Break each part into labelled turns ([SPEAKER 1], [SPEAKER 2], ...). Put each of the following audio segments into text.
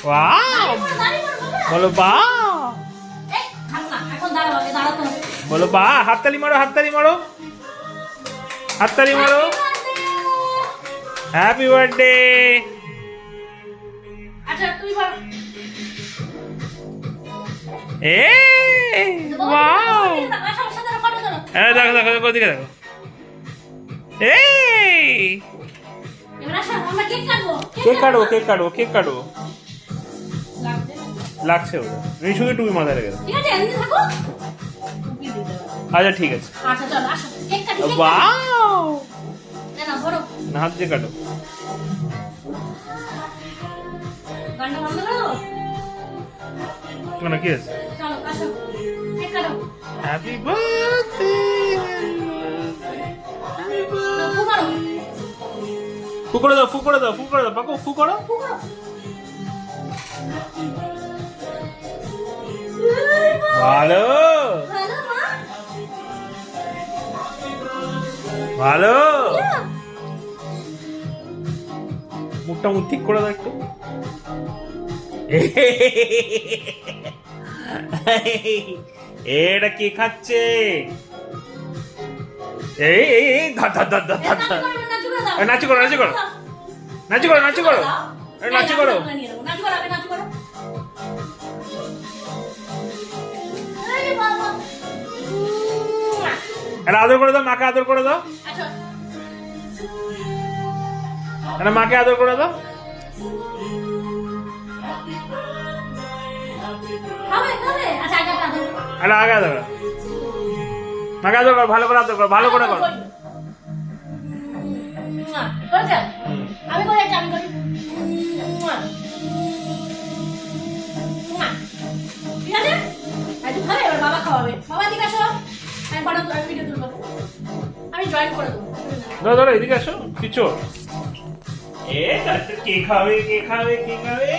[SPEAKER 1] Wow বলো বা বলো বা হাততালি মারো হাততালি মারো হাততালি মারো হ্যাপি বার্থডে এ ওয়াও দেখো দেখো ওদিকে দেখো এই কেক কাটবো কেক কাটবো কেক কাটবো লাগছে ওটা শুধু টুপি মাথায় রেখে দাও আচ্ছা ঠিক আছে ওয়াও না হাত দিয়ে কাটো না কি আছে হ্যাপি বার্থডে ফু করে দাও ফু করে দাও ফু করে দাও পাকো ফু করো ভালো ভালো মুখটা মুখ ঠিক করে দাও একটু এটা কি খাচ্ছে এই এই এই ধর ধর ধর ধর ধর নাচি করো নাচি করো নাচি করো নাচি করো নাচি করো আদর করে দাও মাকে আদর করে দাও মাকে আদর করে দাও আগে আদর মাকে আদর করো ভালো করে আদর করো ভালো করে করো
[SPEAKER 2] আমি করি আমি করি ঠিক আছে আজকে খাবে এবার বাবা খাওয়াবে বাবা দিকে আসো আমি বড় ভিডিও তুলবো আমি জয়েন করে দেবো
[SPEAKER 1] দাও দাও এদিকে আসো কিছু এ তাতে কে খাবে কে খাবে কে খাবে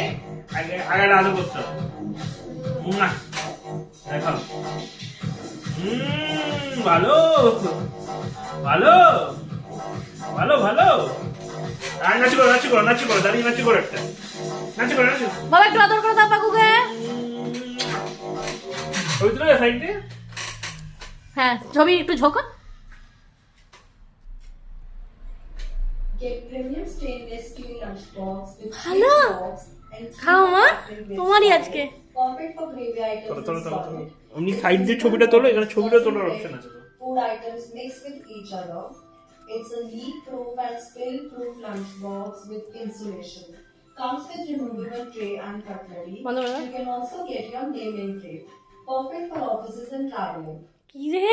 [SPEAKER 1] আগে আগে আদর করতে হবে দেখো ভালো ভালো ভালো ভালো আর নাচি করো নাচি করো নাচি করো দাঁড়িয়ে নাচি করো একটা নাচি করো নাচি
[SPEAKER 2] বাবা একটু আদর করে দাও পাকুকে
[SPEAKER 1] ছবি তুলে সাইডে
[SPEAKER 2] হ্যাঁ ছবি একটু ঝোঁকো হ্যালো খাও মা তোমারই আজকে
[SPEAKER 1] এমনি সাইড দিয়ে ছবিটা তোলো এখানে ছবিটা তোলার অপশন আছে
[SPEAKER 3] Food items mixed with each other. It's a leak-proof and spill-proof lunchbox with insulation. Comes with removable tray and cutlery. You can also get your naming tray. Perfect for offices and traveling.
[SPEAKER 2] কি রে